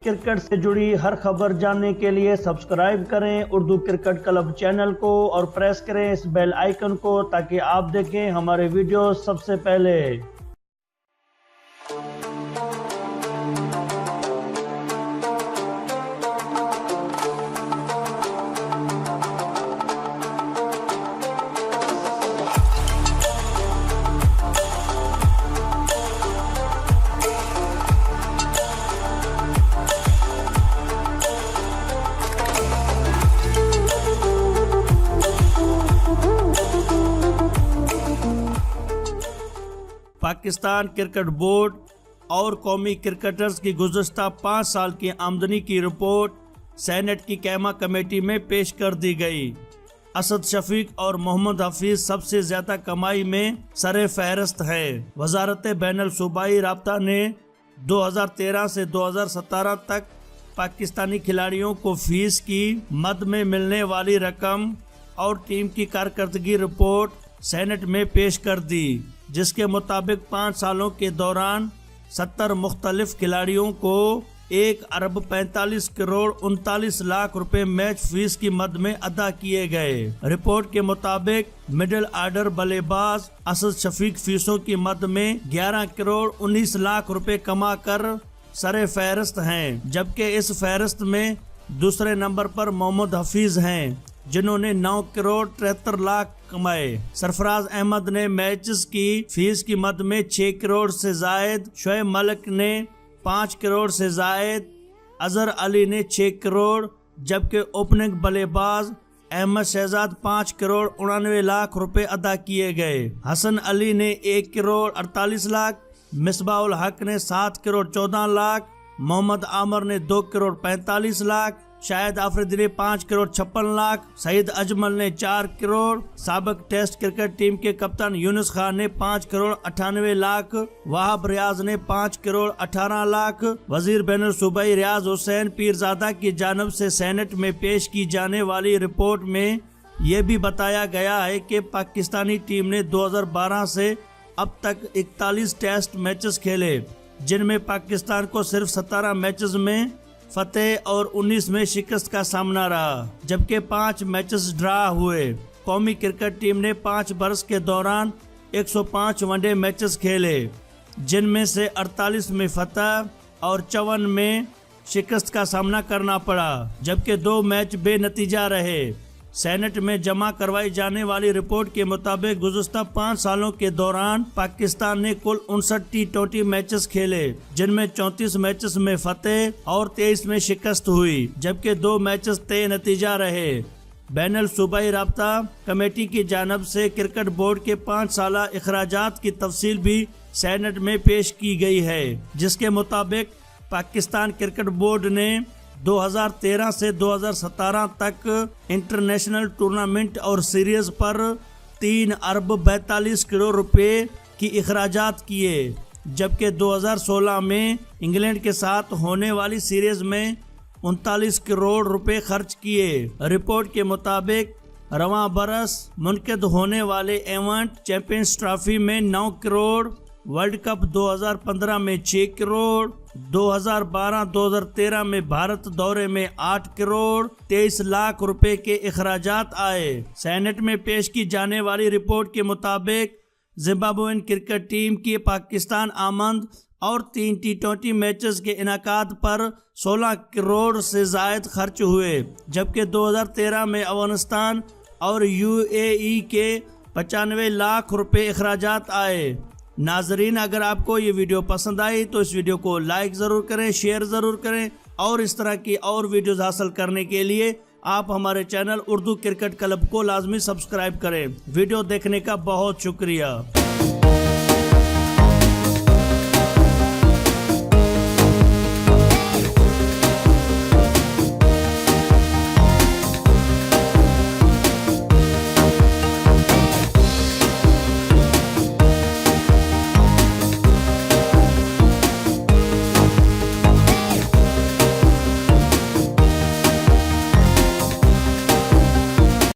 Cricket से जुड़ी हर खबर जानने के लिए सब्सक्राइब करें उर्दू क्रिकेट क्लब चैनल को और प्रेस करें इस बेल आइकन को ताकि आप देखें हमारे वीडियो सबसे पहले। पाकिस्तान क्रिकेट बोर्ड और कौमी क्रिकेटर्स की गुज़श्ता 5 साल की आमदनी की रिपोर्ट सेनेट की कैमा कमेटी में पेश कर दी गई। असद शफीक और मोहम्मद हफीज सबसे ज्यादा कमाई में सरे फहरिस्त है। वजारत बैनुल सूबाई राब्ता ने 2013 से 2017 तक पाकिस्तानी खिलाड़ियों को फीस की मद में मिलने वाली रकम और टीम की कारकर्दगी रिपोर्ट सेनेट में पेश कर दी, जिसके मुताबिक 5 सालों के दौरान 70 मुख्तलिफ खिलाड़ियों को 1 अरब 45 करोड़ 39 लाख रुपए मैच फीस की मद में अदा किए गए। रिपोर्ट के मुताबिक मिडिल आर्डर बल्लेबाज असद शफीक फीसों की मद में 11 करोड़ 19 लाख रुपए कमा कर सरे फहरिस्त हैं, जबकि इस फहरिस्त में दूसरे नंबर पर मोहम्मद हफीज हैं, जिन्होंने 9 करोड़ 73 लाख कमाए। सरफराज अहमद ने मैचेस की फीस की मद में 6 करोड़ से जायद, शोएब मलिक ने 5 करोड़ से जायद, अजहर अली ने 6 करोड़, जबकि ओपनिंग बल्लेबाज अहमद शहजाद 5 करोड़ 99 लाख रुपए अदा किए गए। हसन अली ने 1 करोड़ 48 लाख, मिसबाउल हक ने 7 करोड़ 14 लाख, मोहम्मद आमर ने 2 करोड़ 45 लाख, शाहिद आफरीदी ने 5 करोड़ 56 लाख, सईद अजमल ने 4 करोड़, साबिक टेस्ट क्रिकेट टीम के कप्तान यूनुस खान ने 5 करोड़ 98 लाख, वहाब रियाज ने 5 करोड़ 18 लाख। वजीर बैनुल सूबाई रियाज हुसैन पीरजादा की जानिब से सेनेट में पेश की जाने वाली रिपोर्ट में ये भी बताया गया है कि पाकिस्तानी टीम ने 2012 से अब तक 41 टेस्ट मैचेस खेले, जिनमें पाकिस्तान को सिर्फ 17 मैचेस में फतेह और 19 में शिकस्त का सामना रहा, जबकि 5 मैचेस ड्रा हुए। कौमी क्रिकेट टीम ने 5 बरस के दौरान 105 वनडे मैचेस खेले, जिनमें से 48 में फतेह और 54 में शिकस्त का सामना करना पड़ा, जबकि 2 मैच बेनतीजा रहे। सेनेट में जमा करवाई जाने वाली रिपोर्ट के मुताबिक गुज़श्ता 5 सालों के दौरान पाकिस्तान ने कुल 59 टी20 मैचेस खेले, जिनमें 34 मैचेस में फतेह और 23 में शिकस्त हुई, जबकि 2 मैचेस तय नतीजा रहे। बैनुल सूबाई राब्ता कमेटी की जानिब से क्रिकेट बोर्ड के 5 साला अखराजात की तफसील भी सेनेट में पेश की गई है, जिसके मुताबिक पाकिस्तान क्रिकेट बोर्ड ने 2013 से 2017 तक इंटरनेशनल टूर्नामेंट और सीरीज पर 3 अरब 42 करोड़ रुपए की अखराजात किए, जबकि 2016 में इंग्लैंड के साथ होने वाली सीरीज में 39 करोड़ रुपए खर्च किए। रिपोर्ट के मुताबिक रवां बरस मुनक़िद होने वाले इवेंट चैंपियंस ट्रॉफी में 9 करोड़, वर्ल्ड कप 2015 में 6 करोड़, 2012-2013 में भारत दौरे में 8 करोड़ 23 लाख रुपए के अखराजात आए। सेनेट में पेश की जाने वाली रिपोर्ट के मुताबिक जिम्बाब्वेन क्रिकेट टीम की पाकिस्तान आमद और 3 टी20 मैचेस के इनाकाद पर 16 करोड़ से जायद खर्च हुए, जबकि 2013 में अफगानिस्तान और यूएई के 95 लाख रुपए अखराजात आए। नाजरीन, अगर आपको ये वीडियो पसंद आई तो इस वीडियो को लाइक ज़रूर करें, शेयर ज़रूर करें और इस तरह की और वीडियोज़ हासिल करने के लिए आप हमारे चैनल उर्दू क्रिकेट क्लब को लाजमी सब्सक्राइब करें। वीडियो देखने का बहुत शुक्रिया।